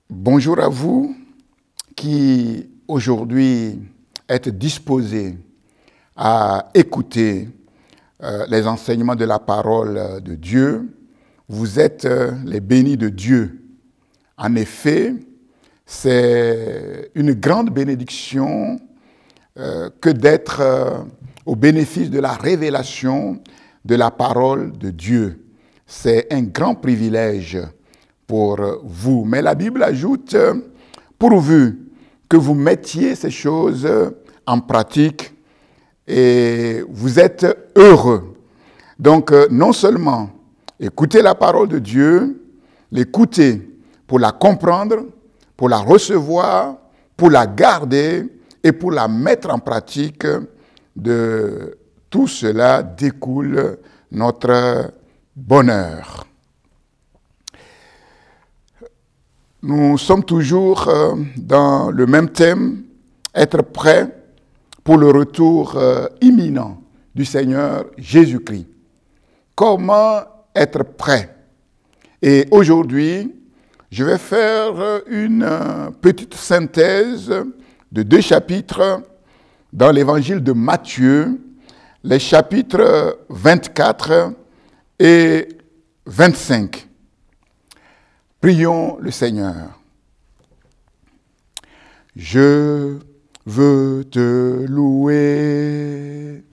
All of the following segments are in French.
Bonjour à vous qui aujourd'hui êtes disposés à écouter les enseignements de la parole de Dieu. Vous êtes les bénis de Dieu. En effet, c'est une grande bénédiction que d'être au bénéfice de la révélation de la parole de Dieu. C'est un grand privilège pour vous. Mais la Bible ajoute, pourvu que vous mettiez ces choses en pratique et vous êtes heureux. Donc, non seulement écoutez la parole de Dieu, l'écouter pour la comprendre, pour la recevoir, pour la garder et pour la mettre en pratique. De tout cela découle notre bonheur. Nous sommes toujours dans le même thème, être prêt pour le retour imminent du Seigneur Jésus-Christ. Comment être prêt? Et aujourd'hui, je vais faire une petite synthèse de 2 chapitres dans l'évangile de Matthieu, les chapitres 24 et 25. Prions le Seigneur. Je veux te louer,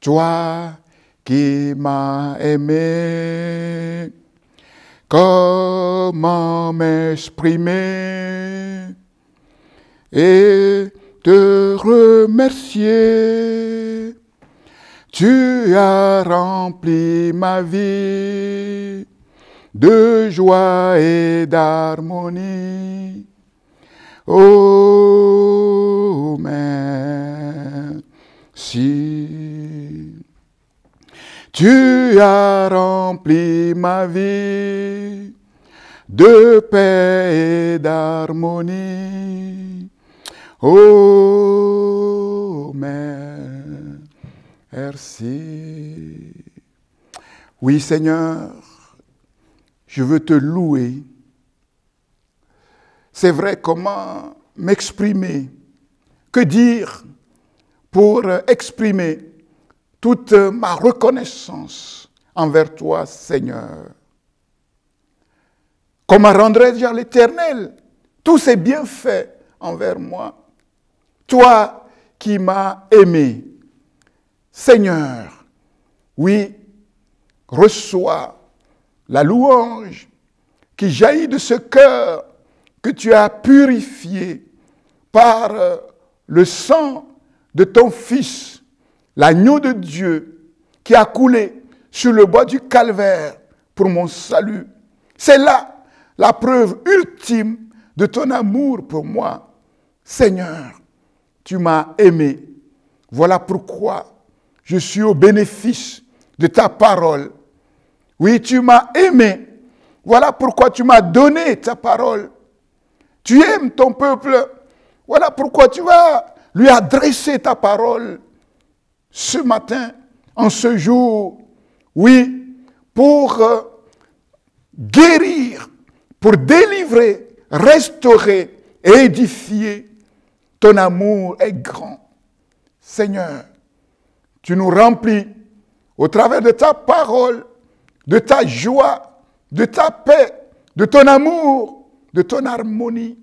toi qui m'as aimé. Comment m'exprimer et te remercier? Tu as rempli ma vie de joie et d'harmonie. Oh, merci. Tu as rempli ma vie de paix et d'harmonie. Oh, merci. Oui, Seigneur, je veux te louer. C'est vrai, comment m'exprimer? Que dire pour exprimer toute ma reconnaissance envers toi, Seigneur? Comment rendrai-je à l'Éternel tous ces bienfaits envers moi? Toi qui m'as aimé, Seigneur, oui, reçois la louange qui jaillit de ce cœur que tu as purifié par le sang de ton Fils, l'agneau de Dieu qui a coulé sur le bois du calvaire pour mon salut. C'est là la preuve ultime de ton amour pour moi. Seigneur, tu m'as aimé. Voilà pourquoi je suis au bénéfice de ta parole. Oui, tu m'as aimé. Voilà pourquoi tu m'as donné ta parole. Tu aimes ton peuple. Voilà pourquoi tu vas lui adresser ta parole ce matin, en ce jour. Oui, pour guérir, pour délivrer, restaurer et édifier. Ton amour est grand. Seigneur, tu nous remplis au travers de ta parole, de ta joie, de ta paix, de ton amour, de ton harmonie,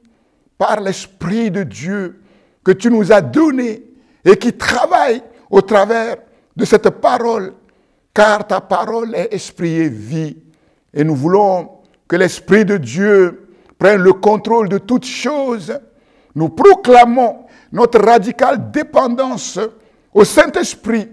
par l'Esprit de Dieu que tu nous as donné et qui travaille au travers de cette parole, car ta parole est esprit et vie. Et nous voulons que l'Esprit de Dieu prenne le contrôle de toutes choses. Nous proclamons notre radicale dépendance au Saint-Esprit.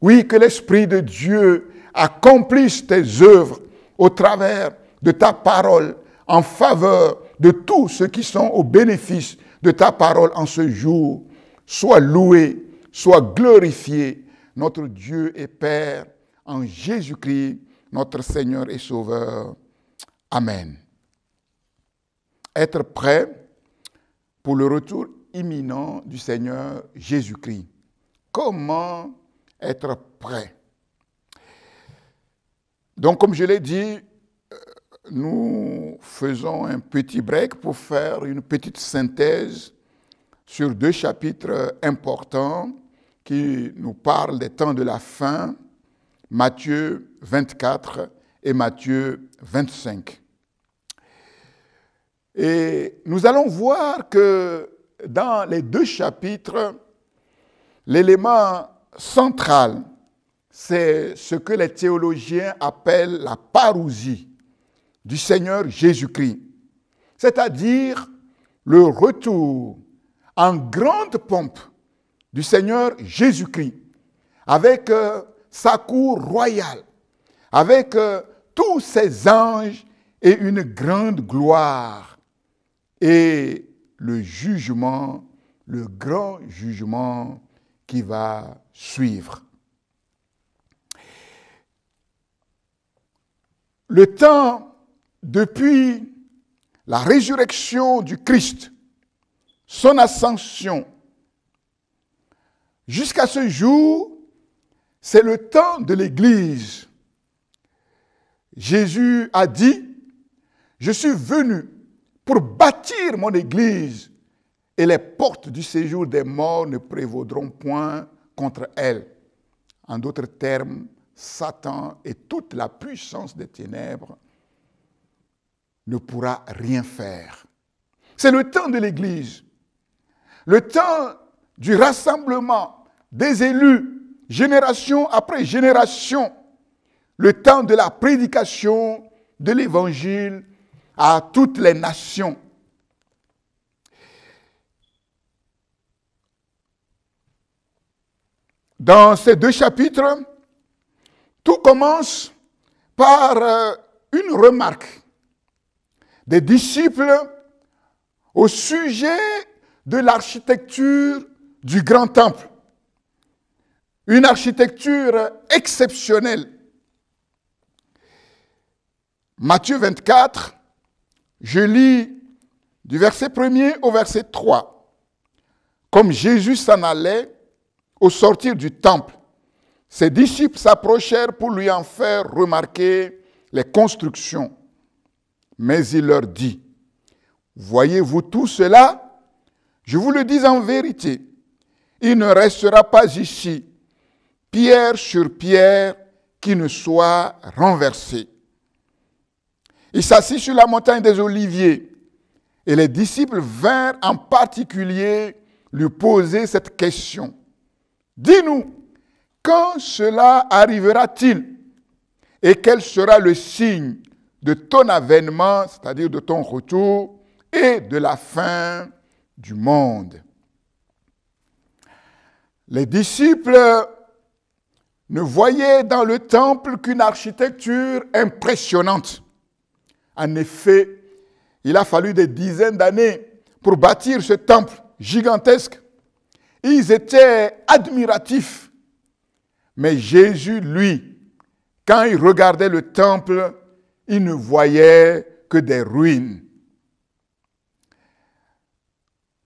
Oui, que l'Esprit de Dieu accomplisse tes œuvres au travers de ta parole en faveur de tous ceux qui sont au bénéfice de ta parole en ce jour. Sois loué, sois glorifié, notre Dieu et Père, en Jésus-Christ, notre Seigneur et Sauveur. Amen. Être prêt pour le retour imminent du Seigneur Jésus-Christ. Comment être prêt? Donc, comme je l'ai dit, nous faisons un petit break pour faire une petite synthèse sur 2 chapitres importants qui nous parlent des temps de la fin, Matthieu 24 et Matthieu 25. Et nous allons voir que dans les 2 chapitres, l'élément central, c'est ce que les théologiens appellent la parousie du Seigneur Jésus-Christ, c'est-à-dire le retour en grande pompe du Seigneur Jésus-Christ, avec sa cour royale, avec tous ses anges et une grande gloire, et le jugement, le grand jugement qui va suivre. Le temps depuis la résurrection du Christ, son ascension, jusqu'à ce jour, c'est le temps de l'Église. Jésus a dit, « Je suis venu pour bâtir mon Église, et les portes du séjour des morts ne prévaudront point contre elle. » En d'autres termes, Satan et toute la puissance des ténèbres ne pourra rien faire. C'est le temps de l'Église, le temps du rassemblement des élus, génération après génération, le temps de la prédication de l'Évangile à toutes les nations. Dans ces 2 chapitres, tout commence par une remarque des disciples au sujet de l'architecture du grand temple. Une architecture exceptionnelle. Matthieu 24, je lis du verset 1er au verset 3. Comme Jésus s'en allait au sortir du temple, ses disciples s'approchèrent pour lui en faire remarquer les constructions. Mais il leur dit, « Voyez-vous tout cela? Je vous le dis en vérité, il ne restera pas ici pierre sur pierre qui ne soit renversée. » Il s'assit sur la montagne des Oliviers et les disciples vinrent en particulier lui poser cette question. « Dis-nous, quand cela arrivera-t-il et quel sera le signe de ton avènement, c'est-à-dire de ton retour, et de la fin du monde. » Les disciples ne voyaient dans le temple qu'une architecture impressionnante. En effet, il a fallu des dizaines d'années pour bâtir ce temple gigantesque. Ils étaient admiratifs. Mais Jésus, lui, quand il regardait le temple, il ne voyait que des ruines.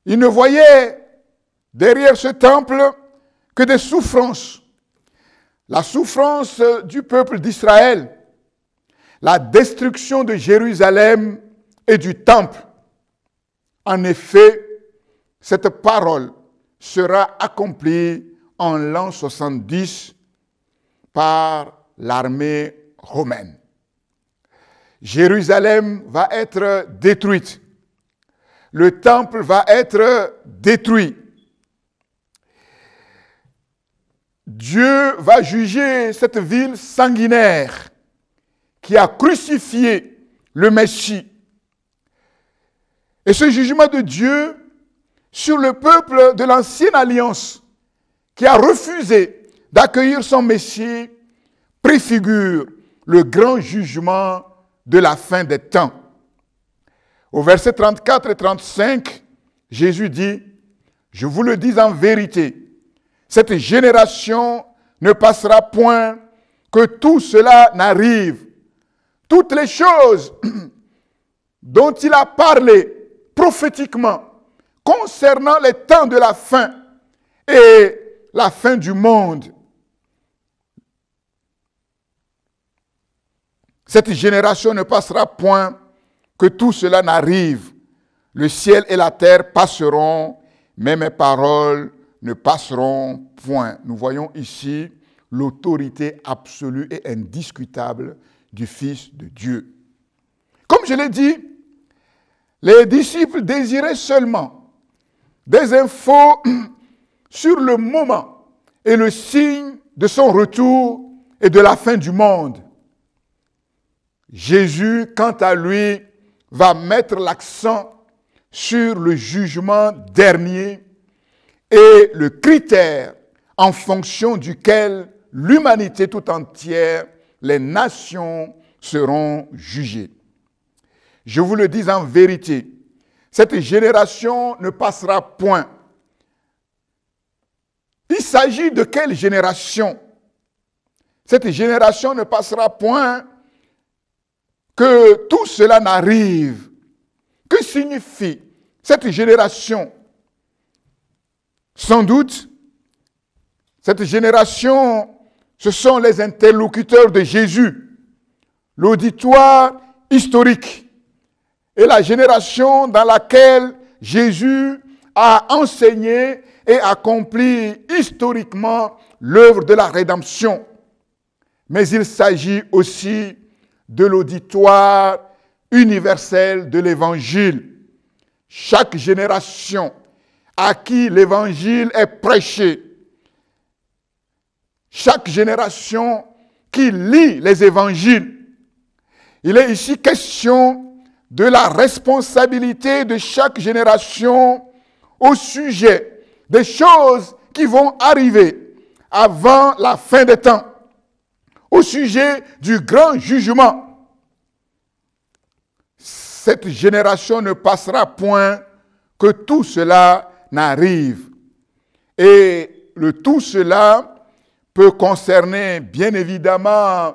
Il ne voyait derrière ce temple que des souffrances. La souffrance du peuple d'Israël, la destruction de Jérusalem et du temple. En effet, cette parole sera accomplie en l'an 70 par l'armée romaine. Jérusalem va être détruite. Le temple va être détruit. Dieu va juger cette ville sanguinaire qui a crucifié le Messie. Et ce jugement de Dieu sur le peuple de l'ancienne alliance qui a refusé d'accueillir son Messie préfigure le grand jugement de la fin des temps. Au verset 34 et 35, Jésus dit, « Je vous le dis en vérité, cette génération ne passera point que tout cela n'arrive. Toutes les choses dont il a parlé prophétiquement concernant les temps de la fin et la fin du monde Cette génération ne passera point, que tout cela n'arrive. Le ciel et la terre passeront, mais mes paroles ne passeront point. Nous voyons ici l'autorité absolue et indiscutable du Fils de Dieu. Comme je l'ai dit, les disciples désiraient seulement des infos sur le moment et le signe de son retour et de la fin du monde. Jésus, quant à lui, va mettre l'accent sur le jugement dernier et le critère en fonction duquel l'humanité tout entière, les nations seront jugées. Je vous le dis en vérité, cette génération ne passera point. Il s'agit de quelle génération? Cette génération ne passera point que tout cela n'arrive. Que signifie cette génération? Sans doute, cette génération, ce sont les interlocuteurs de Jésus, l'auditoire historique et la génération dans laquelle Jésus a enseigné et accompli historiquement l'œuvre de la rédemption. Mais il s'agit aussi de l'auditoire universel de l'Évangile. Chaque génération à qui l'Évangile est prêché, chaque génération qui lit les Évangiles, il est ici question de la responsabilité de chaque génération au sujet des choses qui vont arriver avant la fin des temps, au sujet du grand jugement. Cette génération ne passera point que tout cela n'arrive. Et le tout cela peut concerner bien évidemment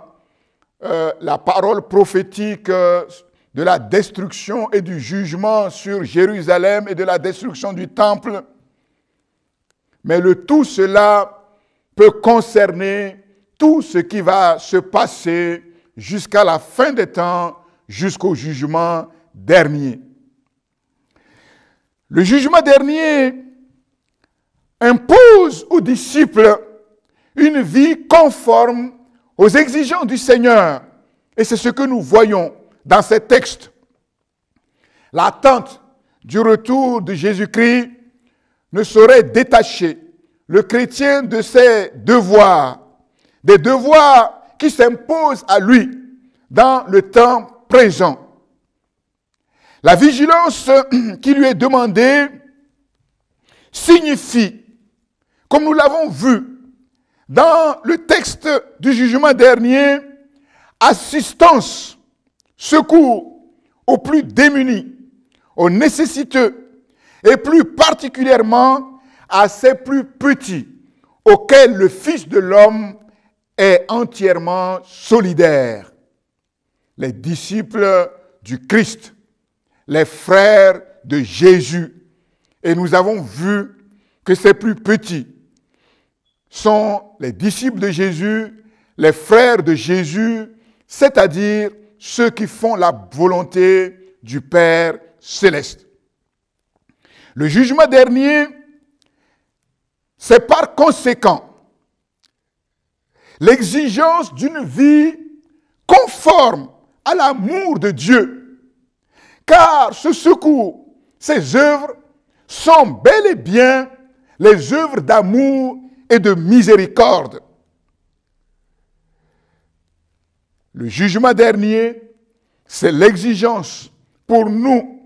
la parole prophétique de la destruction et du jugement sur Jérusalem et de la destruction du temple. Mais le tout cela peut concerner tout ce qui va se passer jusqu'à la fin des temps, jusqu'au jugement dernier. Le jugement dernier impose aux disciples une vie conforme aux exigences du Seigneur. Et c'est ce que nous voyons dans ces textes. L'attente du retour de Jésus-Christ ne saurait détacher le chrétien de ses devoirs, des devoirs qui s'imposent à lui dans le temps présent. La vigilance qui lui est demandée signifie, comme nous l'avons vu dans le texte du jugement dernier, assistance, secours aux plus démunis, aux nécessiteux et plus particulièrement à ces plus petits auxquels le Fils de l'homme est entièrement solidaire. Les disciples du Christ, les frères de Jésus. Et nous avons vu que ces plus petits sont les disciples de Jésus, les frères de Jésus, c'est-à-dire ceux qui font la volonté du Père céleste. Le jugement dernier, c'est par conséquent l'exigence d'une vie conforme à l'amour de Dieu. Car ce secours, ces œuvres sont bel et bien les œuvres d'amour et de miséricorde. Le jugement dernier, c'est l'exigence pour nous,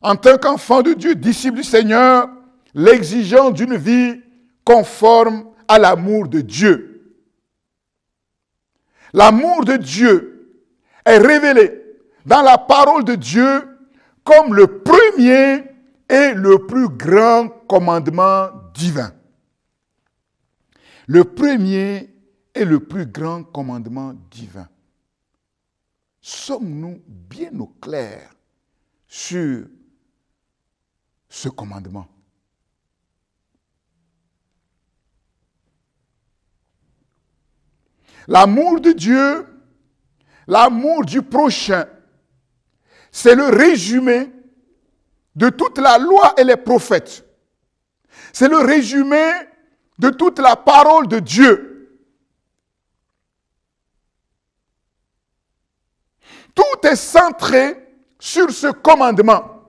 en tant qu'enfants de Dieu, disciples du Seigneur, l'exigence d'une vie conforme à l'amour de Dieu. L'amour de Dieu est révélé dans la parole de Dieu comme le premier et le plus grand commandement divin. Le premier et le plus grand commandement divin. Sommes-nous bien au clair sur ce commandement? L'amour de Dieu L'amour du prochain, c'est le résumé de toute la loi et les prophètes. C'est le résumé de toute la parole de Dieu. Tout est centré sur ce commandement.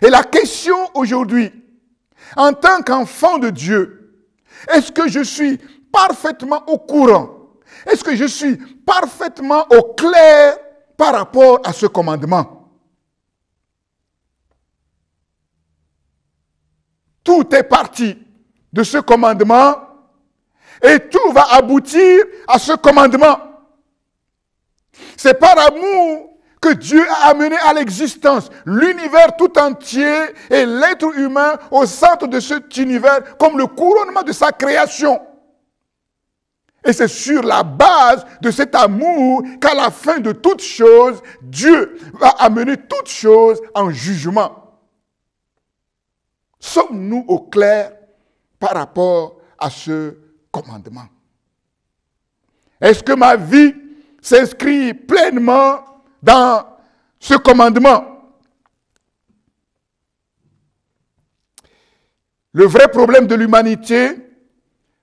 Et la question aujourd'hui, en tant qu'enfant de Dieu, est-ce que je suis parfaitement au courant? Est-ce que je suis parfaitement au clair par rapport à ce commandement? Tout est parti de ce commandement et tout va aboutir à ce commandement. C'est par amour que Dieu a amené à l'existence l'univers tout entier et l'être humain au centre de cet univers comme le couronnement de sa création. Et c'est sur la base de cet amour qu'à la fin de toutes choses, Dieu va amener toutes choses en jugement. Sommes-nous au clair par rapport à ce commandement? Est-ce que ma vie s'inscrit pleinement dans ce commandement? Le vrai problème de l'humanité,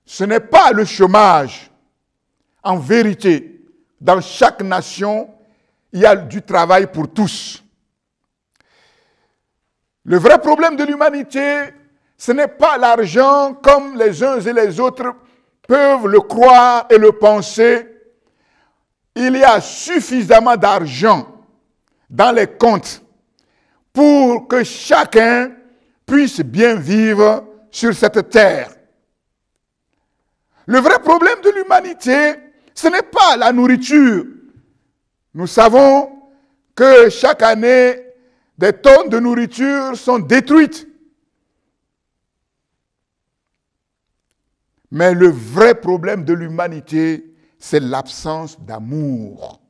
ce n'est pas le chômage. En vérité, dans chaque nation, il y a du travail pour tous. Le vrai problème de l'humanité, ce n'est pas l'argent comme les uns et les autres peuvent le croire et le penser. Il y a suffisamment d'argent dans les comptes pour que chacun puisse bien vivre sur cette terre. Le vrai problème de l'humanité, ce n'est pas la nourriture. Nous savons que chaque année, des tonnes de nourriture sont détruites. Mais le vrai problème de l'humanité, c'est l'absence d'amour.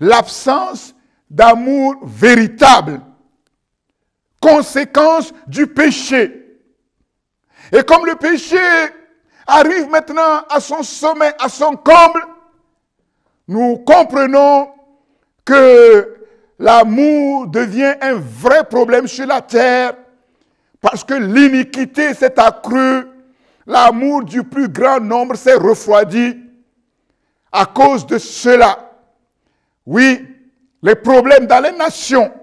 L'absence d'amour véritable. Conséquence du péché. Et comme le péché arrive maintenant à son sommet, à son comble, nous comprenons que l'amour devient un vrai problème sur la terre parce que l'iniquité s'est accrue, l'amour du plus grand nombre s'est refroidi à cause de cela. Oui, les problèmes dans les nations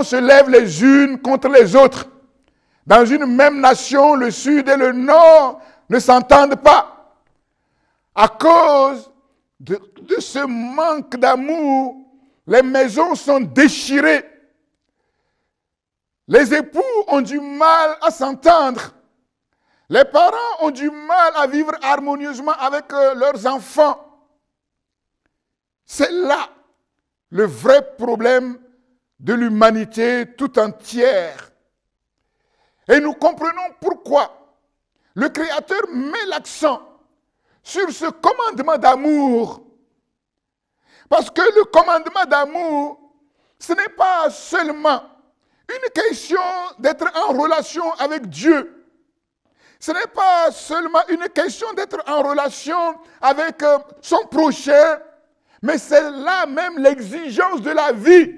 se lèvent les unes contre les autres. Dans une même nation, le sud et le nord ne s'entendent pas. À cause de ce manque d'amour, les maisons sont déchirées. Les époux ont du mal à s'entendre. Les parents ont du mal à vivre harmonieusement avec leurs enfants. C'est là le vrai problème de l'humanité tout entière. Et nous comprenons pourquoi le Créateur met l'accent sur ce commandement d'amour. Parce que le commandement d'amour, ce n'est pas seulement une question d'être en relation avec Dieu. Ce n'est pas seulement une question d'être en relation avec son prochain, mais c'est là même l'exigence de la vie.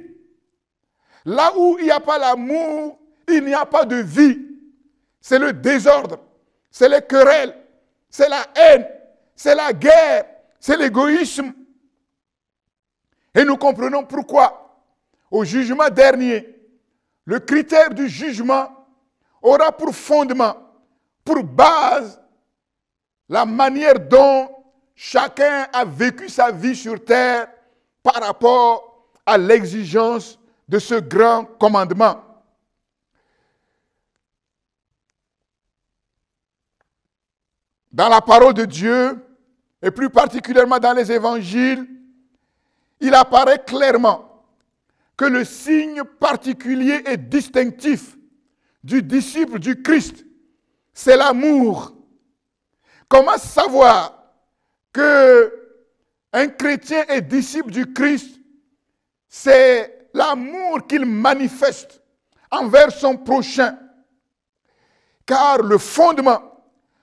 Là où il n'y a pas l'amour, il n'y a pas de vie. C'est le désordre, c'est les querelles, c'est la haine, c'est la guerre, c'est l'égoïsme. Et nous comprenons pourquoi, au jugement dernier, le critère du jugement aura pour fondement, pour base, la manière dont chacun a vécu sa vie sur terre par rapport à l'exigence de ce grand commandement. Dans la parole de Dieu, et plus particulièrement dans les évangiles, il apparaît clairement que le signe particulier et distinctif du disciple du Christ, c'est l'amour. Comment savoir qu'un chrétien est disciple du Christ? C'est l'amour qu'il manifeste envers son prochain. Car le fondement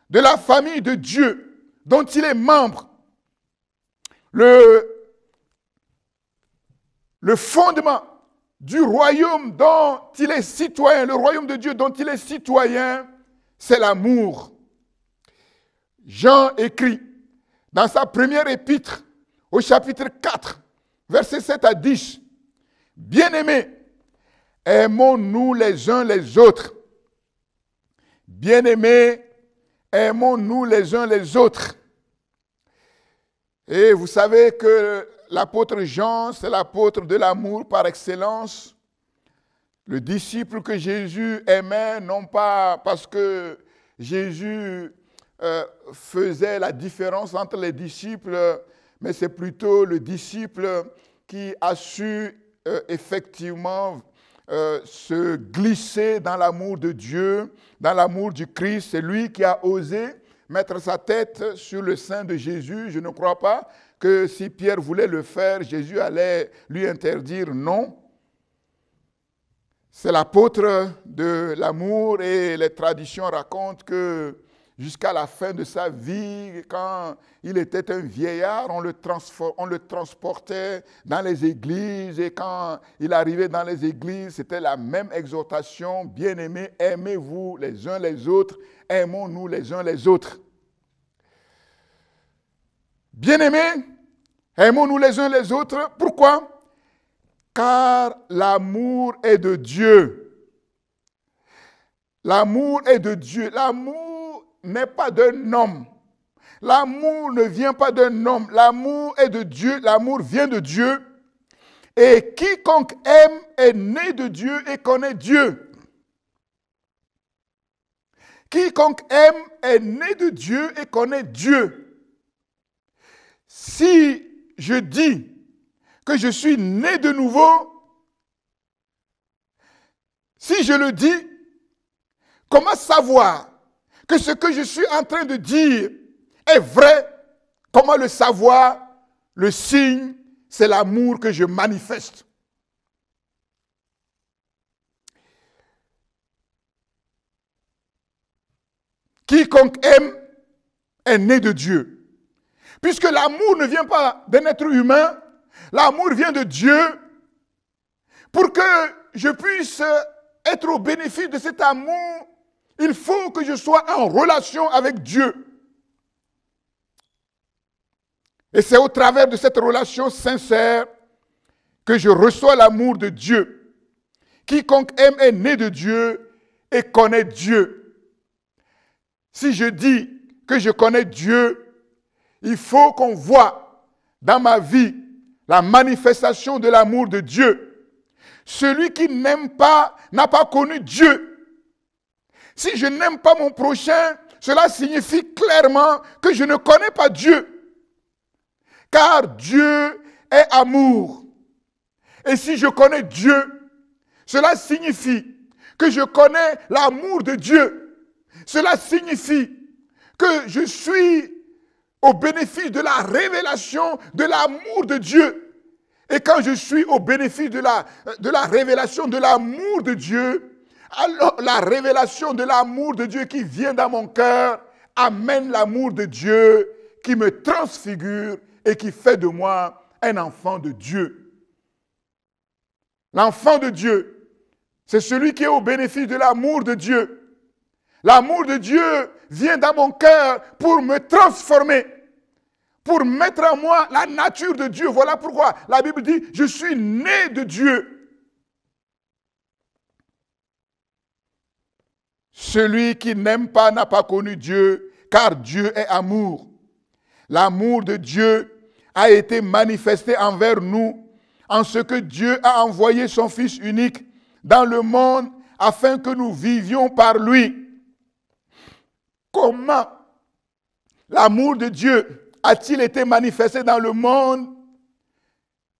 de la famille de Dieu dont il est membre, le fondement du royaume dont il est citoyen, le royaume de Dieu dont il est citoyen, c'est l'amour. Jean écrit dans sa première épître, au chapitre 4, versets 7 à 10, « Bien-aimés, aimons-nous les uns les autres. Bien-aimés, aimons-nous les uns les autres. » Et vous savez que l'apôtre Jean, c'est l'apôtre de l'amour par excellence. Le disciple que Jésus aimait, non pas parce que Jésus faisait la différence entre les disciples, mais c'est plutôt le disciple qui a su effectivement se glisser dans l'amour de Dieu, dans l'amour du Christ. C'est lui qui a osé mettre sa tête sur le sein de Jésus. Je ne crois pas que si Pierre voulait le faire, Jésus allait lui interdire non. C'est l'apôtre de l'amour et les traditions racontent que jusqu'à la fin de sa vie, quand il était un vieillard, on le transportait dans les églises et quand il arrivait dans les églises, c'était la même exhortation, bien-aimés, aimez-vous les uns les autres, aimons-nous les uns les autres. Bien-aimés, aimons-nous les uns les autres. Pourquoi? Car l'amour est de Dieu. L'amour est de Dieu. L'amour n'est pas d'un homme. L'amour ne vient pas d'un homme. L'amour est de Dieu. L'amour vient de Dieu. Et quiconque aime est né de Dieu et connaît Dieu. Quiconque aime est né de Dieu et connaît Dieu. Si je dis que je suis né de nouveau, si je le dis, comment savoir que ce que je suis en train de dire est vrai? Comment le savoir? Le signe, c'est l'amour que je manifeste. Quiconque aime est né de Dieu. Puisque l'amour ne vient pas d'un être humain, l'amour vient de Dieu. Pour que je puisse être au bénéfice de cet amour, il faut que je sois en relation avec Dieu. Et c'est au travers de cette relation sincère que je reçois l'amour de Dieu. Quiconque aime est né de Dieu et connaît Dieu. Si je dis que je connais Dieu, il faut qu'on voit dans ma vie la manifestation de l'amour de Dieu. Celui qui n'aime pas n'a pas connu Dieu. Si je n'aime pas mon prochain, cela signifie clairement que je ne connais pas Dieu. Car Dieu est amour. Et si je connais Dieu, cela signifie que je connais l'amour de Dieu. Cela signifie que je suis au bénéfice de la révélation de l'amour de Dieu. Et quand je suis au bénéfice de la révélation de l'amour de Dieu, alors la révélation de l'amour de Dieu qui vient dans mon cœur amène l'amour de Dieu qui me transfigure et qui fait de moi un enfant de Dieu. L'enfant de Dieu, c'est celui qui est au bénéfice de l'amour de Dieu. L'amour de Dieu vient dans mon cœur pour me transformer, pour mettre en moi la nature de Dieu. Voilà pourquoi la Bible dit, je suis né de Dieu. Celui qui n'aime pas n'a pas connu Dieu, car Dieu est amour. L'amour de Dieu a été manifesté envers nous en ce que Dieu a envoyé son Fils unique dans le monde afin que nous vivions par lui. Comment l'amour de Dieu a-t-il été manifesté dans le monde?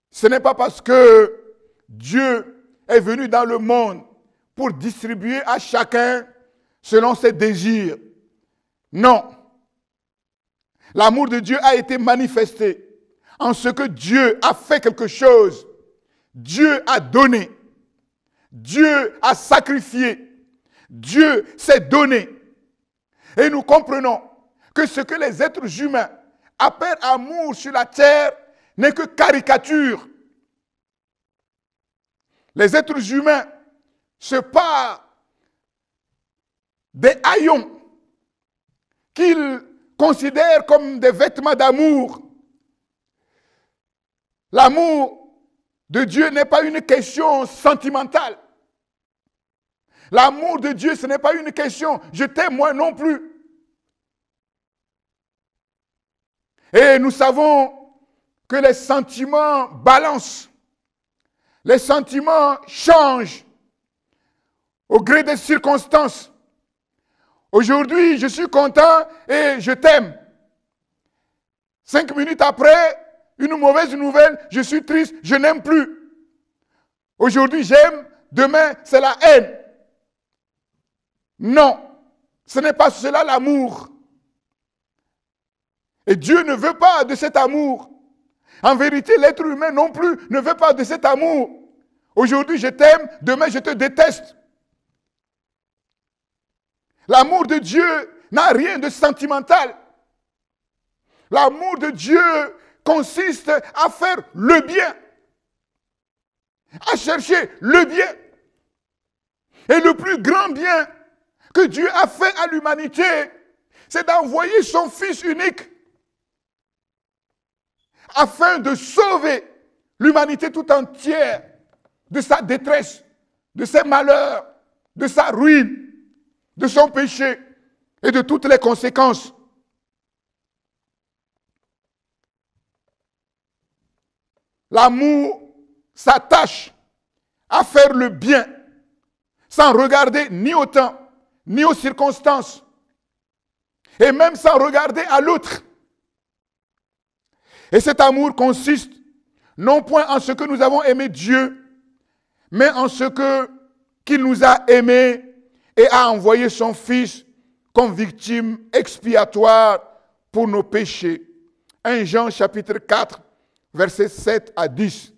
Ce n'est pas parce que Dieu est venu dans le monde pour distribuer à chacun selon ses désirs. Non. L'amour de Dieu a été manifesté en ce que Dieu a fait quelque chose. Dieu a donné. Dieu a sacrifié. Dieu s'est donné. Et nous comprenons que ce que les êtres humains appellent amour sur la terre n'est que caricature. Les êtres humains se parent des haillons qu'ils considèrent comme des vêtements d'amour. L'amour de Dieu n'est pas une question sentimentale. L'amour de Dieu, ce n'est pas une question « je t'aime moi non plus ». Et nous savons que les sentiments balancent. Les sentiments changent au gré des circonstances. Aujourd'hui, je suis content et je t'aime. 5 minutes après, une mauvaise nouvelle, je suis triste, je n'aime plus. Aujourd'hui, j'aime, demain, c'est la haine. Non, ce n'est pas cela l'amour. Et Dieu ne veut pas de cet amour. En vérité, l'être humain non plus ne veut pas de cet amour. Aujourd'hui, je t'aime, demain, je te déteste. L'amour de Dieu n'a rien de sentimental. L'amour de Dieu consiste à faire le bien, à chercher le bien. Et le plus grand bien que Dieu a fait à l'humanité, c'est d'envoyer son Fils unique afin de sauver l'humanité tout entière de sa détresse, de ses malheurs, de sa ruine, de son péché et de toutes les conséquences. L'amour s'attache à faire le bien sans regarder ni au temps, ni aux circonstances, et même sans regarder à l'autre. Et cet amour consiste non point en ce que nous avons aimé Dieu, mais en ce qu'il nous a aimés et a envoyé son Fils comme victime expiatoire pour nos péchés. 1 Jean chapitre 4, versets 7 à 10.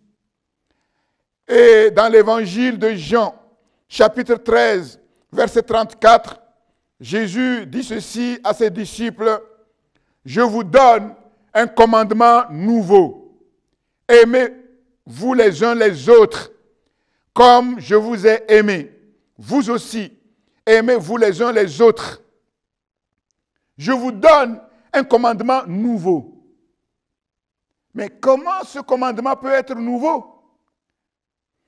Et dans l'évangile de Jean, chapitre 13, verset 34, Jésus dit ceci à ses disciples: « Je vous donne un commandement nouveau. Aimez-vous les uns les autres comme je vous ai aimé. Vous aussi, aimez-vous les uns les autres. Je vous donne un commandement nouveau. » Mais comment ce commandement peut être nouveau?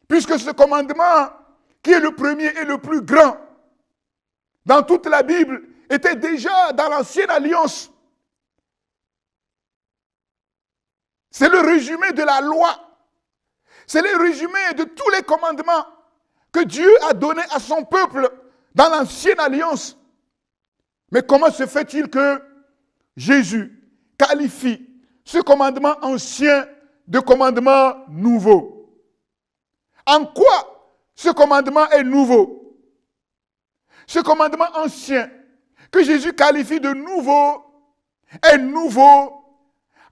Puisque ce commandement, qui est le premier et le plus grand, dans toute la Bible, était déjà dans l'ancienne alliance. C'est le résumé de la loi. C'est le résumé de tous les commandements que Dieu a donnés à son peuple dans l'ancienne alliance. Mais comment se fait-il que Jésus qualifie ce commandement ancien de commandement nouveau? En quoi ce commandement est nouveau? Ce commandement ancien que Jésus qualifie de nouveau est nouveau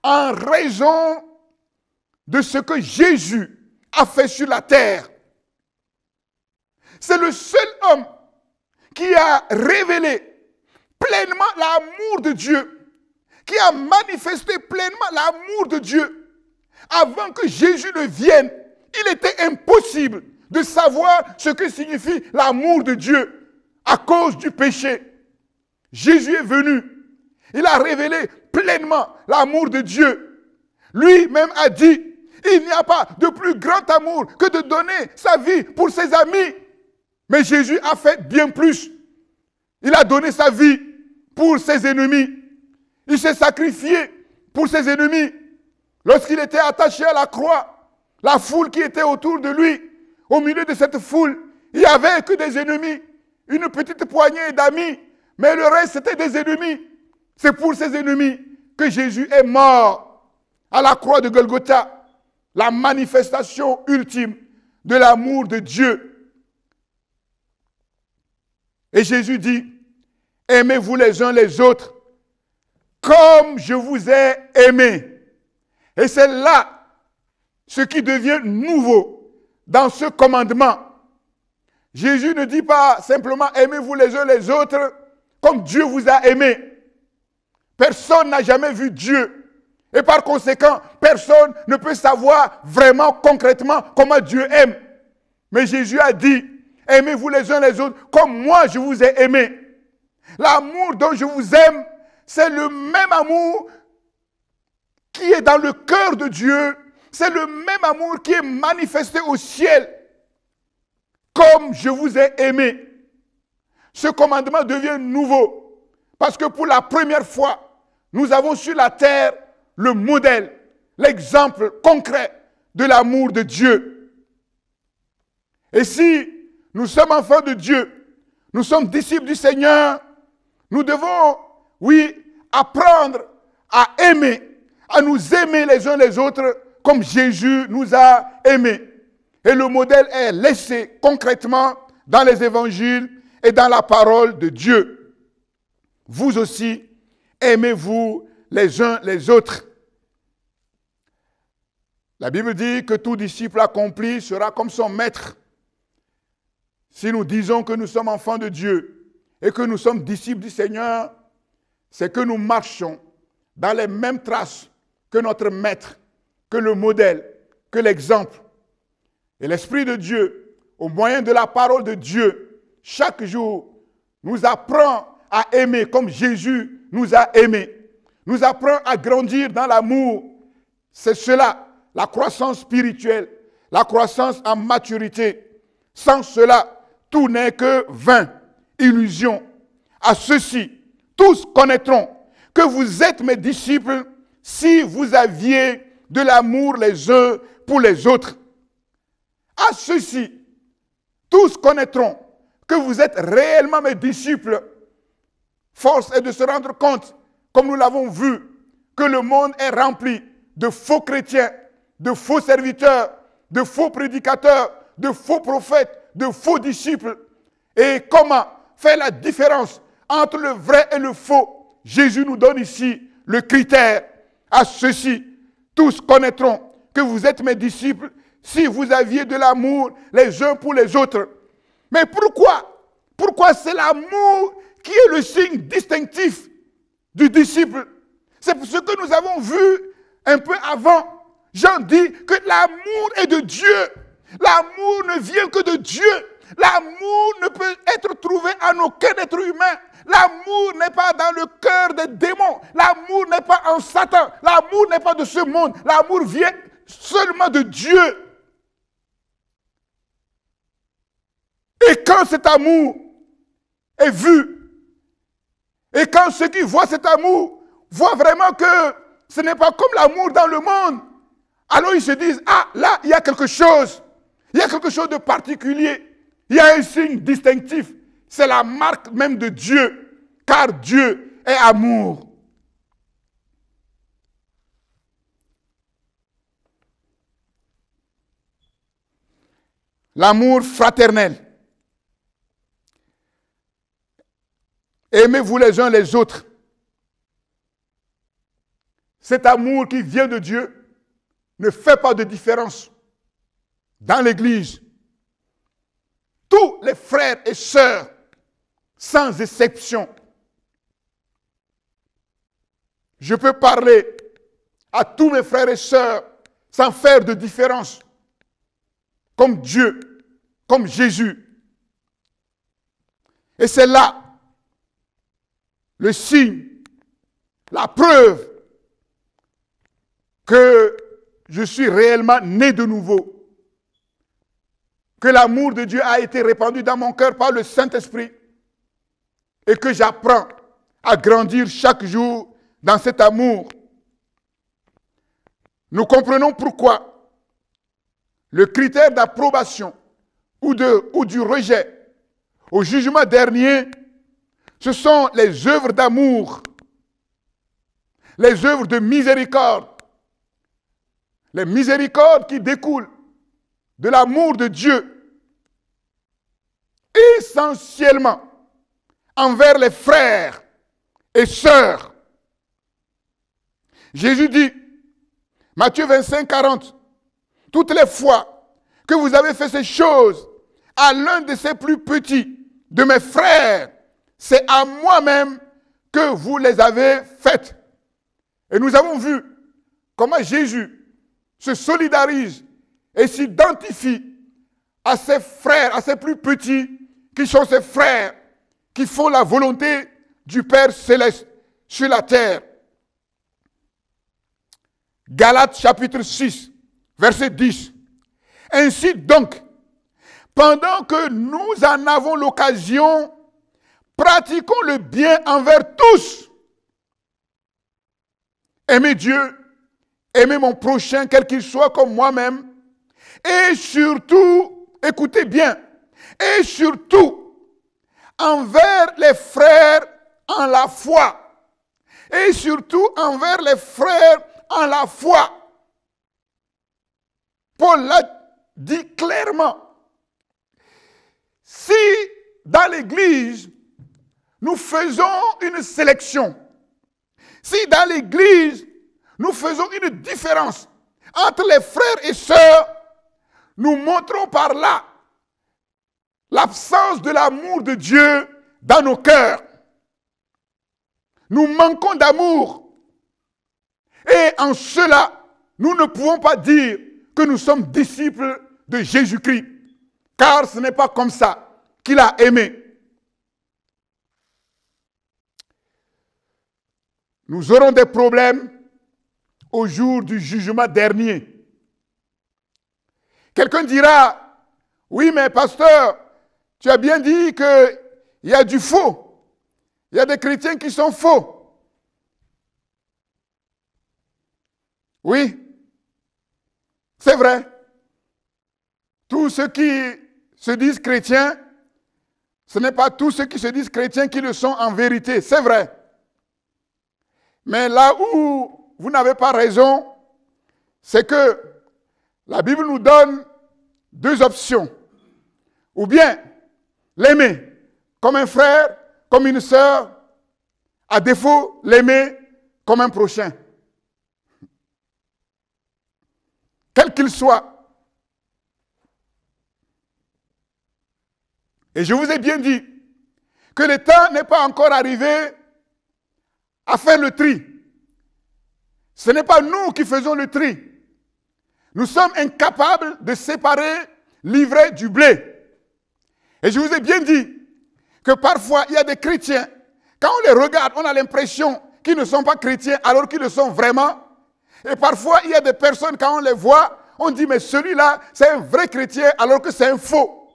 en raison de ce que Jésus a fait sur la terre. C'est le seul homme qui a révélé pleinement l'amour de Dieu, qui a manifesté pleinement l'amour de Dieu. Avant que Jésus ne vienne, il était impossible de savoir ce que signifie l'amour de Dieu à cause du péché. Jésus est venu. Il a révélé pleinement l'amour de Dieu. Lui-même a dit, il n'y a pas de plus grand amour que de donner sa vie pour ses amis. Mais Jésus a fait bien plus. Il a donné sa vie pour ses ennemis. Il s'est sacrifié pour ses ennemis. Lorsqu'il était attaché à la croix, la foule qui était autour de lui, au milieu de cette foule, il n'y avait que des ennemis. Une petite poignée d'amis, mais le reste c'était des ennemis. C'est pour ces ennemis que Jésus est mort à la croix de Golgotha, la manifestation ultime de l'amour de Dieu. Et Jésus dit, aimez-vous les uns les autres comme je vous ai aimé. Et c'est là ce qui devient nouveau dans ce commandement. Jésus ne dit pas simplement aimez-vous les uns les autres comme Dieu vous a aimé. Personne n'a jamais vu Dieu Et par conséquent, personne ne peut savoir vraiment, concrètement, comment Dieu aime. Mais Jésus a dit, aimez-vous les uns les autres comme moi je vous ai aimé. L'amour dont je vous aime, c'est le même amour qui est dans le cœur de Dieu. C'est le même amour qui est manifesté au ciel. Comme je vous ai aimé. Ce commandement devient nouveau. Parce que pour la première fois, nous avons sur la terre le modèle, l'exemple concret de l'amour de Dieu. Et si nous sommes enfants de Dieu, nous sommes disciples du Seigneur, nous devons, oui, apprendre à aimer, à nous aimer les uns les autres comme Jésus nous a aimés. Et le modèle est laissé concrètement dans les évangiles et dans la parole de Dieu. Vous aussi, aimez-vous les uns les autres. La Bible dit que tout disciple accompli sera comme son maître. Si nous disons que nous sommes enfants de Dieu et que nous sommes disciples du Seigneur, c'est que nous marchons dans les mêmes traces que notre maître, que le modèle, que l'exemple. Et l'Esprit de Dieu, au moyen de la parole de Dieu, chaque jour, nous apprend à aimer comme Jésus nous a aimés. Nous apprend à grandir dans l'amour. C'est cela, la croissance spirituelle, la croissance en maturité. Sans cela, tout n'est que vain, illusion. À ceci, tous connaîtront que vous êtes mes disciples si vous aviez de l'amour les uns pour les autres. À ceci, tous connaîtront que vous êtes réellement mes disciples. Force est de se rendre compte, comme nous l'avons vu, que le monde est rempli de faux chrétiens, de faux serviteurs, de faux prédicateurs, de faux prophètes, de faux disciples. Et comment faire la différence entre le vrai et le faux? Jésus nous donne ici le critère. À ceci, tous connaîtront que vous êtes mes disciples si vous aviez de l'amour les uns pour les autres. Mais pourquoi? Pourquoi c'est l'amour qui est le signe distinctif du disciple? C'est ce que nous avons vu un peu avant. Jean dit que l'amour est de Dieu. L'amour ne vient que de Dieu. L'amour ne peut être trouvé en aucun être humain. L'amour n'est pas dans le cœur des démons. L'amour n'est pas en Satan. L'amour n'est pas de ce monde. L'amour vient seulement de Dieu. Et quand cet amour est vu, et quand ceux qui voient cet amour voient vraiment que ce n'est pas comme l'amour dans le monde, alors ils se disent, ah, là, il y a quelque chose. Il y a quelque chose de particulier. Il y a un signe distinctif. C'est la marque même de Dieu, car Dieu est amour. L'amour fraternel. Aimez-vous les uns les autres. Cet amour qui vient de Dieu ne fait pas de différence dans l'Église. Tous les frères et sœurs, sans exception, je peux parler à tous mes frères et sœurs sans faire de différence, comme Dieu, comme Jésus. Et c'est là le signe, la preuve que je suis réellement né de nouveau. Que l'amour de Dieu a été répandu dans mon cœur par le Saint-Esprit et que j'apprends à grandir chaque jour dans cet amour. Nous comprenons pourquoi le critère d'approbation ou du rejet au jugement dernier, ce sont les œuvres d'amour, les œuvres de miséricorde, les miséricordes qui découlent de l'amour de Dieu, essentiellement envers les frères et sœurs. Jésus dit, Matthieu 25, 40, toutes les fois que vous avez fait ces choses à l'un de ces plus petits de mes frères, c'est à moi-même que vous les avez faites. Et nous avons vu comment Jésus se solidarise et s'identifie à ses frères, à ses plus petits, qui sont ses frères, qui font la volonté du Père céleste sur la terre. Galates chapitre 6, verset 10. Ainsi donc, pendant que nous en avons l'occasion, pratiquons le bien envers tous. Aimez Dieu, aimez mon prochain, quel qu'il soit comme moi-même. Et surtout, écoutez bien, et surtout, envers les frères en la foi. Et surtout, envers les frères en la foi. Paul l'a dit clairement. Si dans l'Église, nous faisons une sélection, si dans l'Église, nous faisons une différence entre les frères et sœurs, nous montrons par là l'absence de l'amour de Dieu dans nos cœurs. Nous manquons d'amour. Et en cela, nous ne pouvons pas dire que nous sommes disciples de Jésus-Christ. Car ce n'est pas comme ça qu'il a aimé. Nous aurons des problèmes au jour du jugement dernier. Quelqu'un dira, oui mais pasteur, tu as bien dit qu'il y a du faux. Il y a des chrétiens qui sont faux. Oui, c'est vrai. Tous ceux qui se disent chrétiens, ce n'est pas tous ceux qui se disent chrétiens qui le sont en vérité, c'est vrai. Mais là où vous n'avez pas raison, c'est que la Bible nous donne deux options. Ou bien l'aimer comme un frère, comme une sœur, à défaut l'aimer comme un prochain. Quel qu'il soit. Et je vous ai bien dit que le temps n'est pas encore arrivé à faire le tri. Ce n'est pas nous qui faisons le tri. Nous sommes incapables de séparer l'ivraie du blé. Et je vous ai bien dit que parfois, il y a des chrétiens, quand on les regarde, on a l'impression qu'ils ne sont pas chrétiens alors qu'ils le sont vraiment. Et parfois, il y a des personnes, quand on les voit, on dit, mais celui-là, c'est un vrai chrétien alors que c'est un faux.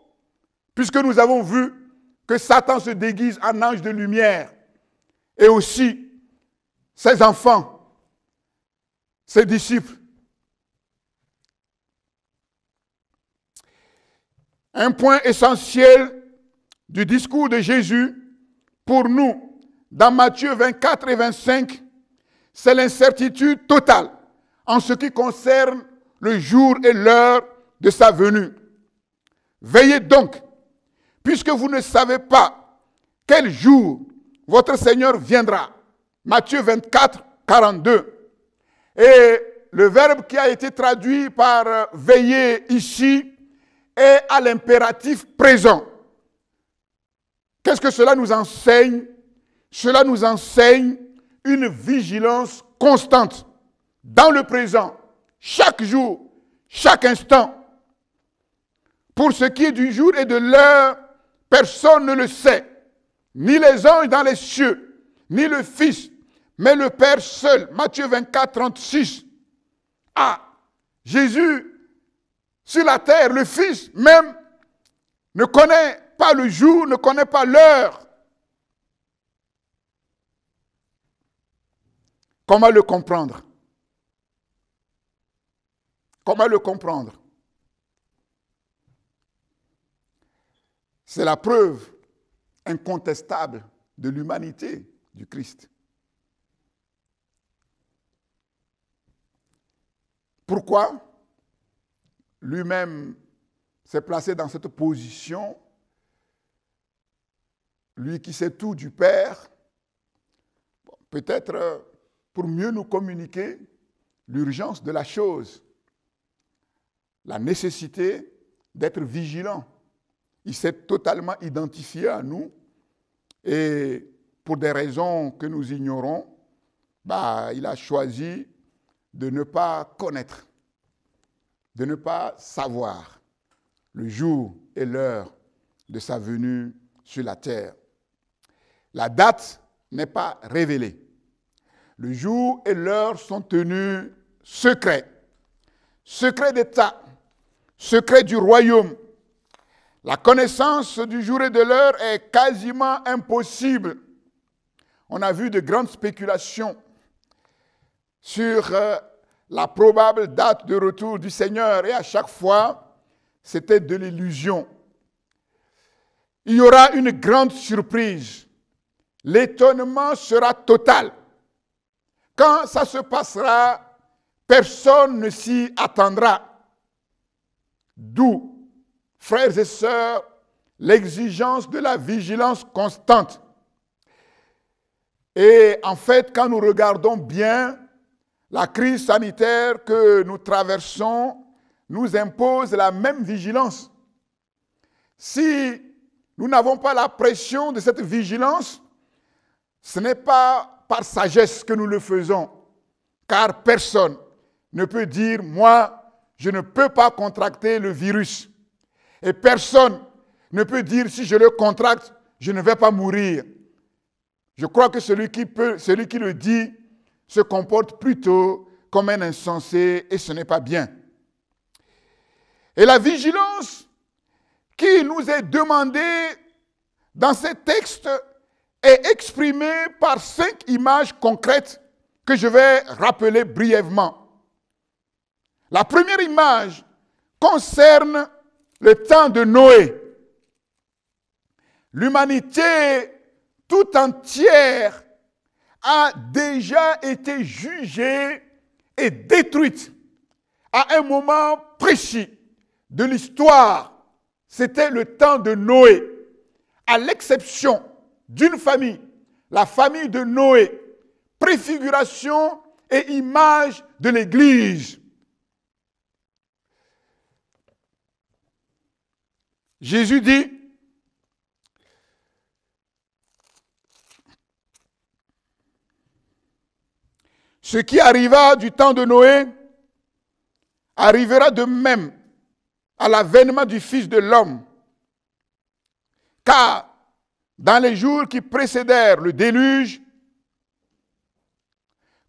Puisque nous avons vu que Satan se déguise en ange de lumière. Et aussi, ses enfants, ses disciples. Un point essentiel du discours de Jésus pour nous, dans Matthieu 24 et 25, c'est l'incertitude totale en ce qui concerne le jour et l'heure de sa venue. Veillez donc, puisque vous ne savez pas quel jour votre Seigneur viendra. Matthieu 24, 42. Et le verbe qui a été traduit par veiller ici est à l'impératif présent. Qu'est-ce que cela nous enseigne? Cela nous enseigne une vigilance constante dans le présent, chaque jour, chaque instant. Pour ce qui est du jour et de l'heure, personne ne le sait, ni les anges dans les cieux, ni le Fils, mais le Père seul. Matthieu 24, 36. Ah, Jésus, sur la terre, le Fils même, ne connaît pas le jour, ne connaît pas l'heure. Comment le comprendre? Comment le comprendre? C'est la preuve incontestable de l'humanité du Christ. Pourquoi lui-même s'est placé dans cette position, lui qui sait tout du Père, peut-être pour mieux nous communiquer l'urgence de la chose, la nécessité d'être vigilant. Il s'est totalement identifié à nous et pour des raisons que nous ignorons, il a choisi de ne pas connaître, de ne pas savoir le jour et l'heure de sa venue sur la terre. La date n'est pas révélée. Le jour et l'heure sont tenus secrets. Secret d'État, secret du royaume. La connaissance du jour et de l'heure est quasiment impossible. On a vu de grandes spéculations sur la probable date de retour du Seigneur et à chaque fois, c'était de l'illusion. Il y aura une grande surprise. L'étonnement sera total. Quand ça se passera, personne ne s'y attendra. D'où, frères et sœurs, l'exigence de la vigilance constante. Et en fait, quand nous regardons bien, la crise sanitaire que nous traversons nous impose la même vigilance. Si nous n'avons pas la pression de cette vigilance, ce n'est pas par sagesse que nous le faisons, car personne ne peut dire « moi, je ne peux pas contracter le virus ». Et personne ne peut dire « si je le contracte, je ne vais pas mourir ». Je crois que celui qui le dit se comporte plutôt comme un insensé et ce n'est pas bien. Et la vigilance qui nous est demandée dans ces textes est exprimée par 5 images concrètes que je vais rappeler brièvement. La première image concerne le temps de Noé. L'humanité tout entière a déjà été jugée et détruite à un moment précis de l'histoire. C'était le temps de Noé, à l'exception d'une famille, la famille de Noé, préfiguration et image de l'Église. Jésus dit, ce qui arriva du temps de Noé arrivera de même à l'avènement du Fils de l'homme. Car dans les jours qui précédèrent le déluge,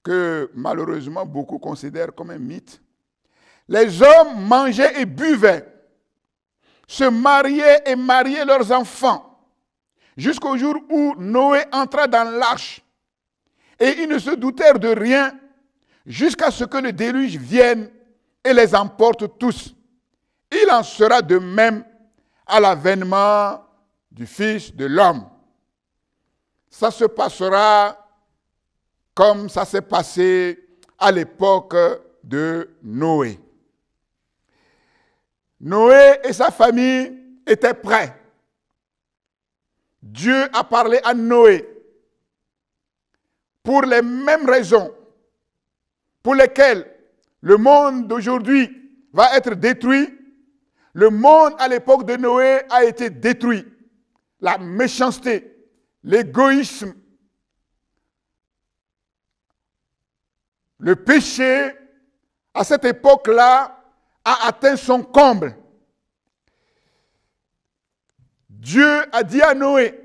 que malheureusement beaucoup considèrent comme un mythe, les hommes mangeaient et buvaient, se mariaient et mariaient leurs enfants, jusqu'au jour où Noé entra dans l'arche. Et ils ne se doutèrent de rien jusqu'à ce que le déluge vienne et les emporte tous. Il en sera de même à l'avènement du Fils de l'homme. Ça se passera comme ça s'est passé à l'époque de Noé. Noé et sa famille étaient prêts. Dieu a parlé à Noé pour les mêmes raisons pour lesquelles le monde d'aujourd'hui va être détruit. Le monde à l'époque de Noé a été détruit. La méchanceté, l'égoïsme, le péché, à cette époque-là, a atteint son comble. Dieu a dit à Noé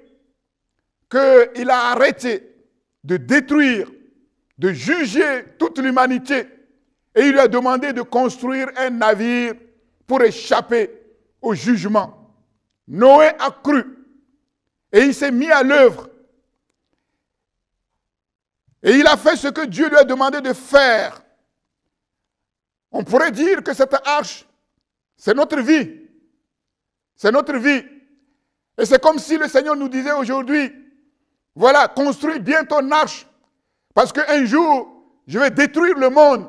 qu'il a arrêté de détruire, de juger toute l'humanité. Et il lui a demandé de construire un navire pour échapper au jugement. Noé a cru et il s'est mis à l'œuvre. Et il a fait ce que Dieu lui a demandé de faire. On pourrait dire que cette arche, c'est notre vie. C'est notre vie. Et c'est comme si le Seigneur nous disait aujourd'hui, voilà, construis bien ton arche, parce qu'un jour, je vais détruire le monde.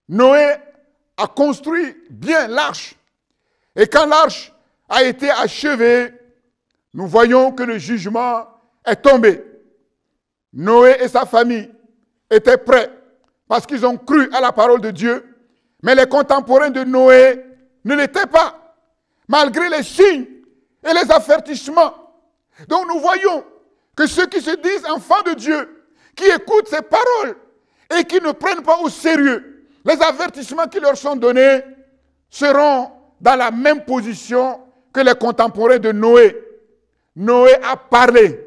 Noé a construit bien l'arche. Et quand l'arche a été achevée, nous voyons que le jugement est tombé. Noé et sa famille étaient prêts parce qu'ils ont cru à la parole de Dieu, mais les contemporains de Noé ne l'étaient pas, malgré les signes et les avertissements. Donc nous voyons que ceux qui se disent enfants de Dieu, qui écoutent ces paroles et qui ne prennent pas au sérieux les avertissements qui leur sont donnés seront dans la même position que les contemporains de Noé. Noé a parlé,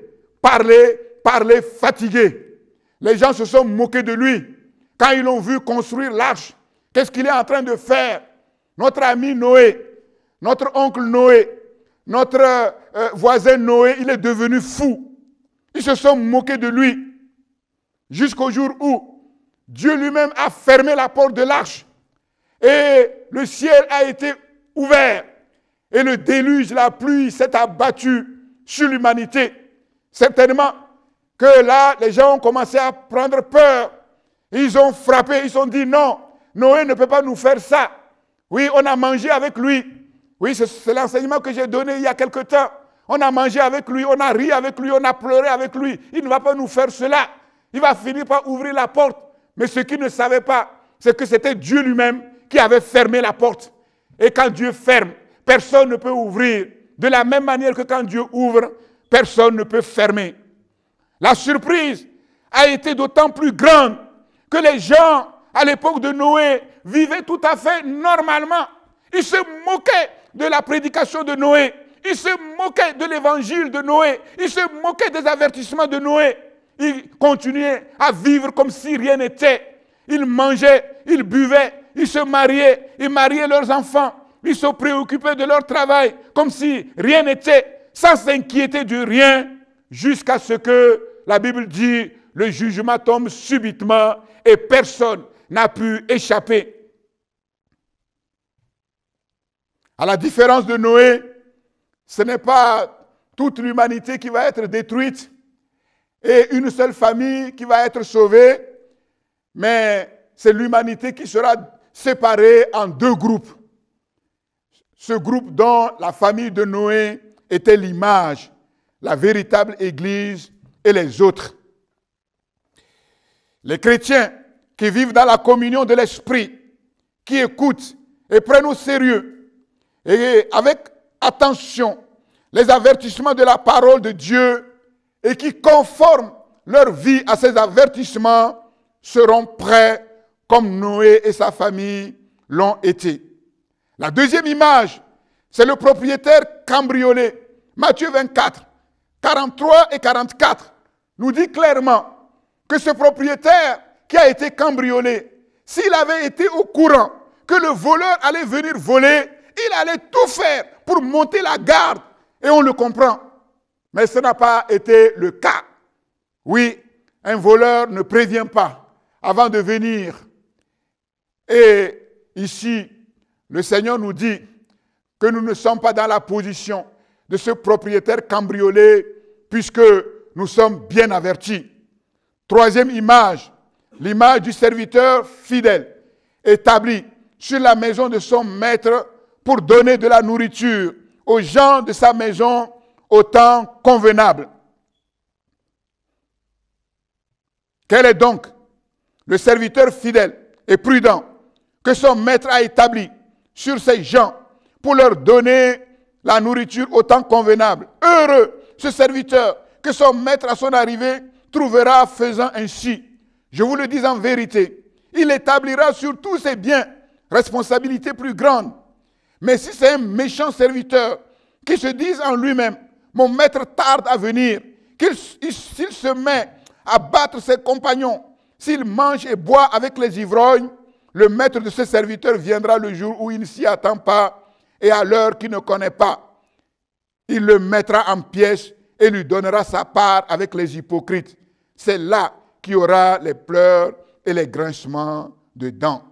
fatigué. Les gens se sont moqués de lui. Quand ils l'ont vu construire l'arche, qu'est-ce qu'il est en train de faire? Notre ami Noé, notre oncle Noé, notre voisin Noé, il est devenu fou. Ils se sont moqués de lui. Jusqu'au jour où Dieu lui-même a fermé la porte de l'arche. Et le ciel a été ouvert. Et le déluge, la pluie s'est abattue sur l'humanité. Certainement que là, les gens ont commencé à prendre peur. Ils ont frappé, ils ont dit non, Noé ne peut pas nous faire ça. Oui, on a mangé avec lui. Oui, c'est l'enseignement que j'ai donné il y a quelque temps. On a mangé avec lui, on a ri avec lui, on a pleuré avec lui. Il ne va pas nous faire cela. Il va finir par ouvrir la porte. Mais ce qu'il ne savait pas, c'est que c'était Dieu lui-même qui avait fermé la porte. Et quand Dieu ferme, personne ne peut ouvrir. De la même manière que quand Dieu ouvre, personne ne peut fermer. La surprise a été d'autant plus grande que les gens, à l'époque de Noé, vivaient tout à fait normalement. Ils se moquaient de la prédication de Noé. Ils se moquaient de l'évangile de Noé. Ils se moquaient des avertissements de Noé. Ils continuaient à vivre comme si rien n'était. Ils mangeaient, ils buvaient, ils se mariaient, ils mariaient leurs enfants. Ils se préoccupaient de leur travail comme si rien n'était, sans s'inquiéter de rien, jusqu'à ce que la Bible dit, le jugement tombe subitement et personne n'a pu échapper. À la différence de Noé, ce n'est pas toute l'humanité qui va être détruite et une seule famille qui va être sauvée, mais c'est l'humanité qui sera séparée en deux groupes. Ce groupe dont la famille de Noé était l'image, la véritable Église et les autres. Les chrétiens qui vivent dans la communion de l'Esprit, qui écoutent et prennent au sérieux et avec attention les avertissements de la parole de Dieu et qui conforment leur vie à ces avertissements seront prêts comme Noé et sa famille l'ont été. La deuxième image, c'est le propriétaire cambriolé. Matthieu 24, 43 et 44 nous dit clairement que ce propriétaire qui a été cambriolé, s'il avait été au courant que le voleur allait venir voler, il allait tout faire pour monter la garde. Et on le comprend. Mais ce n'a pas été le cas. Oui, un voleur ne prévient pas avant de venir. Et ici, le Seigneur nous dit que nous ne sommes pas dans la position de ce propriétaire cambriolé puisque nous sommes bien avertis. Troisième image, l'image du serviteur fidèle établi sur la maison de son maître pour donner de la nourriture aux gens de sa maison au temps convenable. Quel est donc le serviteur fidèle et prudent que son maître a établi sur ces gens pour leur donner la nourriture au temps convenable? Heureux ce serviteur que son maître à son arrivée trouvera faisant ainsi. Je vous le dis en vérité, il établira sur tous ses biens responsabilité plus grande. Mais si c'est un méchant serviteur qui se dit en lui-même, mon maître tarde à venir, s'il se met à battre ses compagnons, s'il mange et boit avec les ivrognes, le maître de ce serviteur viendra le jour où il ne s'y attend pas et à l'heure qu'il ne connaît pas. Il le mettra en pièces et lui donnera sa part avec les hypocrites. C'est là qu'il y aura les pleurs et les grincements de dents.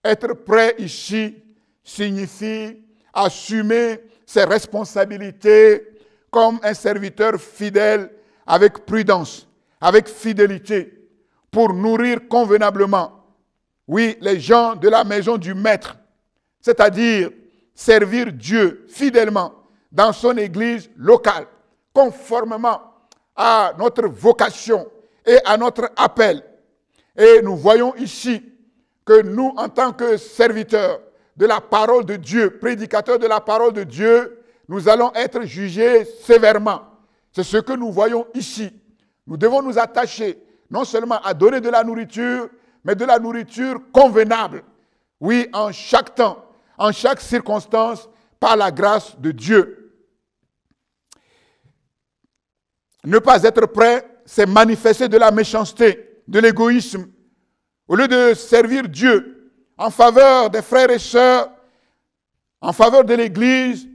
Être prêt ici signifie assumer ses responsabilités comme un serviteur fidèle avec prudence, avec fidélité, pour nourrir convenablement, oui, les gens de la maison du maître, c'est-à-dire servir Dieu fidèlement dans son église locale, conformément à notre vocation et à notre appel. Et nous voyons ici que nous, en tant que serviteurs de la parole de Dieu, prédicateurs de la parole de Dieu, nous allons être jugés sévèrement. C'est ce que nous voyons ici. Nous devons nous attacher non seulement à donner de la nourriture, mais de la nourriture convenable. Oui, en chaque temps, en chaque circonstance, par la grâce de Dieu. Ne pas être prêt, c'est manifester de la méchanceté, de l'égoïsme. Au lieu de servir Dieu en faveur des frères et sœurs, en faveur de l'Église,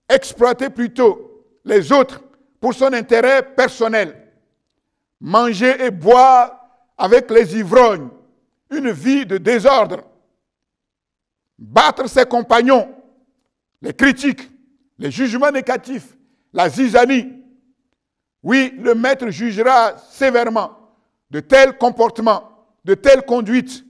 exploiter plutôt les autres pour son intérêt personnel. Manger et boire avec les ivrognes, une vie de désordre. Battre ses compagnons, les critiques, les jugements négatifs, la zizanie. Oui, le maître jugera sévèrement de tels comportements, de telles conduites.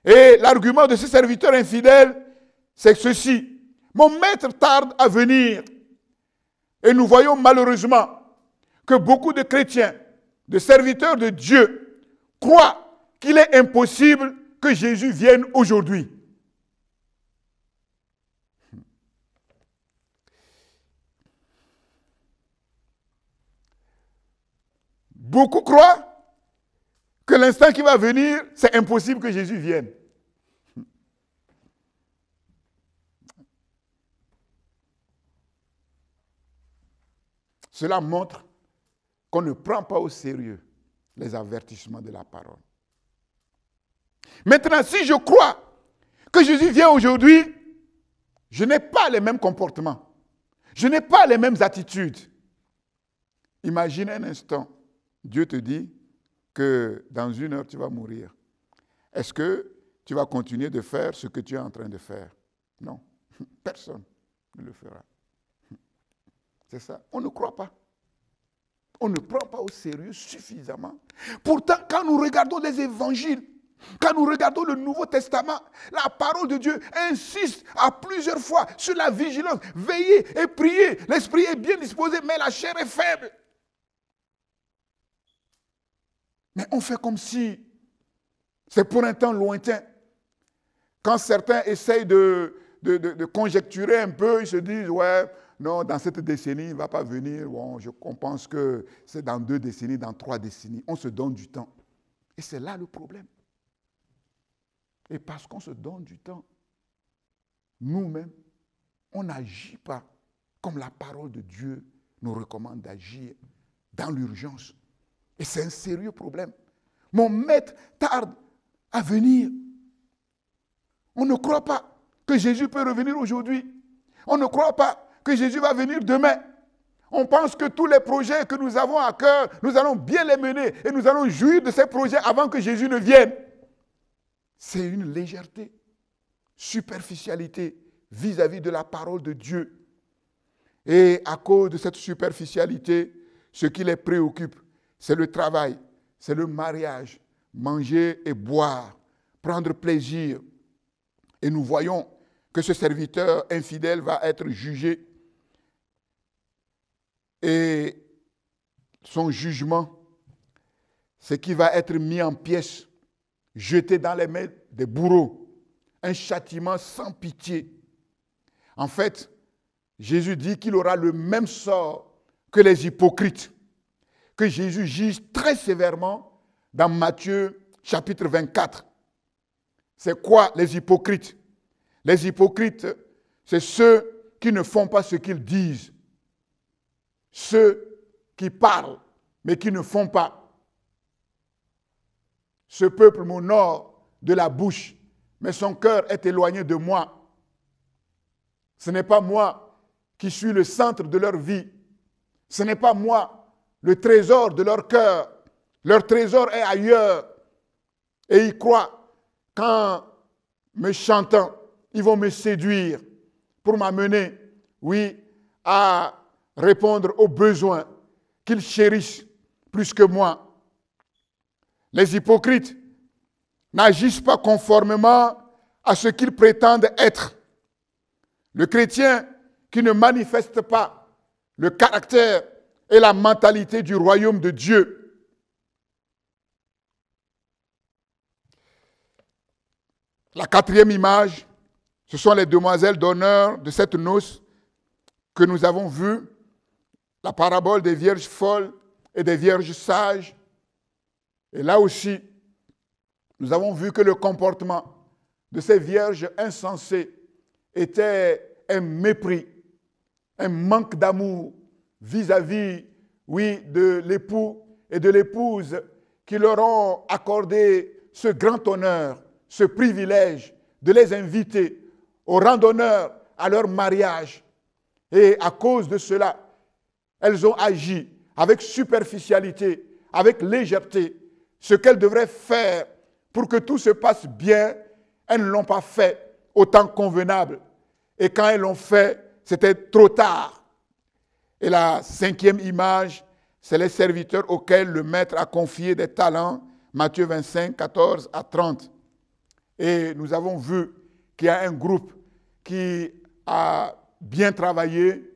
Et l'argument de ce serviteur infidèle, c'est ceci. Mon maître tarde à venir. Et nous voyons malheureusement que beaucoup de chrétiens, de serviteurs de Dieu, croient qu'il est impossible que Jésus vienne aujourd'hui. Beaucoup croient que l'instant qui va venir, c'est impossible que Jésus vienne. Cela montre qu'on ne prend pas au sérieux les avertissements de la parole. Maintenant, si je crois que Jésus vient aujourd'hui, je n'ai pas les mêmes comportements. Je n'ai pas les mêmes attitudes. Imagine un instant, Dieu te dit que dans 1 heure, tu vas mourir. Est-ce que tu vas continuer de faire ce que tu es en train de faire? Non, personne ne le fera. C'est ça, on ne croit pas. On ne prend pas au sérieux suffisamment. Pourtant, quand nous regardons les évangiles, quand nous regardons le Nouveau Testament, la parole de Dieu insiste à plusieurs fois sur la vigilance. Veillez et priez. L'esprit est bien disposé, mais la chair est faible. Mais on fait comme si c'est pour un temps lointain. Quand certains essayent de conjecturer un peu, ils se disent, ouais, non, dans cette décennie, il ne va pas venir. Bon, on pense que c'est dans 2 décennies, dans 3 décennies. On se donne du temps. Et c'est là le problème. Et parce qu'on se donne du temps, nous-mêmes, on n'agit pas comme la parole de Dieu nous recommande d'agir dans l'urgence. Et c'est un sérieux problème. Mon maître tarde à venir. On ne croit pas que Jésus peut revenir aujourd'hui. On ne croit pas que Jésus va venir demain. On pense que tous les projets que nous avons à cœur, nous allons bien les mener et nous allons jouir de ces projets avant que Jésus ne vienne. C'est une légèreté, superficialité vis-à-vis de la parole de Dieu. Et à cause de cette superficialité, ce qui les préoccupe, c'est le travail, c'est le mariage, manger et boire, prendre plaisir. Et nous voyons que ce serviteur infidèle va être jugé. Et son jugement, c'est qu'il va être mis en pièces, jeté dans les mains des bourreaux. Un châtiment sans pitié. En fait, Jésus dit qu'il aura le même sort que les hypocrites, que Jésus juge très sévèrement dans Matthieu chapitre 24. C'est quoi les hypocrites? Les hypocrites, c'est ceux qui ne font pas ce qu'ils disent. Ceux qui parlent, mais qui ne font pas. Ce peuple m'honore de la bouche, mais son cœur est éloigné de moi. Ce n'est pas moi qui suis le centre de leur vie. Ce n'est pas moi le trésor de leur cœur. Leur trésor est ailleurs. Et ils croient qu'en me chantant, ils vont me séduire pour m'amener, oui, à répondre aux besoins qu'ils chérissent plus que moi. Les hypocrites n'agissent pas conformément à ce qu'ils prétendent être. Le chrétien qui ne manifeste pas le caractère et la mentalité du royaume de Dieu. La 4e image, ce sont les demoiselles d'honneur de cette noce que nous avons vue, la parabole des vierges folles et des vierges sages. Et là aussi, nous avons vu que le comportement de ces vierges insensées était un mépris, un manque d'amour vis-à-vis, oui, de l'époux et de l'épouse qui leur ont accordé ce grand honneur, ce privilège de les inviter au rang d'honneur à leur mariage. Et à cause de cela, elles ont agi avec superficialité, avec légèreté. Ce qu'elles devraient faire pour que tout se passe bien, elles ne l'ont pas fait au temps convenable. Et quand elles l'ont fait, c'était trop tard. Et la cinquième image, c'est les serviteurs auxquels le maître a confié des talents, Matthieu 25, 14 à 30. Et nous avons vu qu'il y a un groupe qui a bien travaillé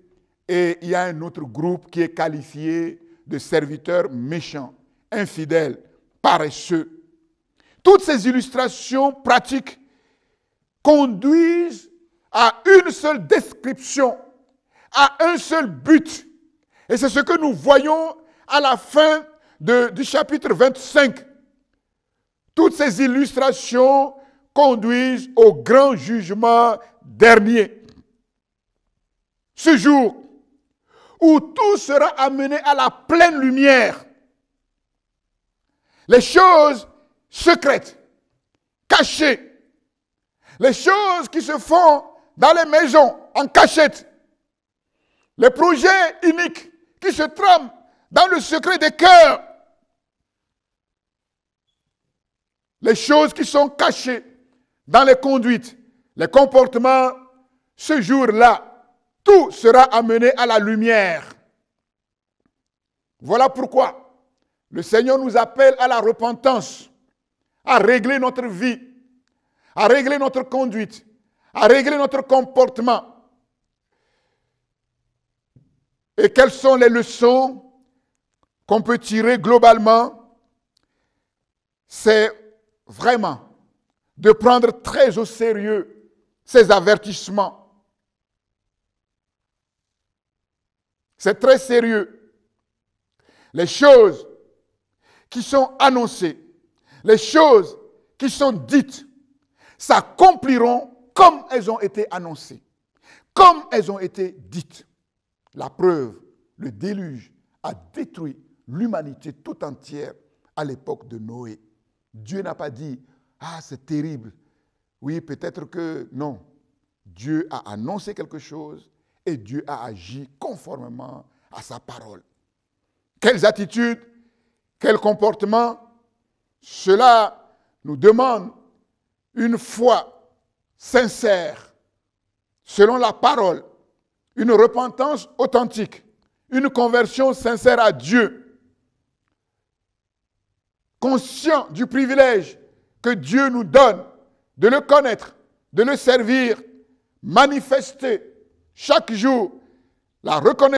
et il y a un autre groupe qui est qualifié de serviteurs méchants, infidèles, paresseux. Toutes ces illustrations pratiques conduisent à une seule description, à un seul but. Et c'est ce que nous voyons à la fin du chapitre 25. Toutes ces illustrations conduisent au grand jugement dernier. Ce jour où tout sera amené à la pleine lumière. Les choses secrètes, cachées, les choses qui se font dans les maisons en cachette, les projets uniques qui se trament dans le secret des cœurs, les choses qui sont cachées dans les conduites, les comportements, ce jour-là, tout sera amené à la lumière. Voilà pourquoi le Seigneur nous appelle à la repentance, à régler notre vie, à régler notre conduite, à régler notre comportement. Et quelles sont les leçons qu'on peut tirer globalement? C'est vraiment de prendre très au sérieux ces avertissements. C'est très sérieux. Les choses qui sont annoncées, les choses qui sont dites, s'accompliront comme elles ont été annoncées, comme elles ont été dites. La preuve, le déluge a détruit l'humanité tout entière à l'époque de Noé. Dieu n'a pas dit « Ah, c'est terrible ». Oui, peut-être que non. Dieu a annoncé quelque chose et Dieu a agi conformément à sa parole. Quelles attitudes, quels comportements, cela nous demande une foi sincère, selon la parole, une repentance authentique, une conversion sincère à Dieu, conscient du privilège que Dieu nous donne de le connaître, de le servir, manifester chaque jour la reconnaissance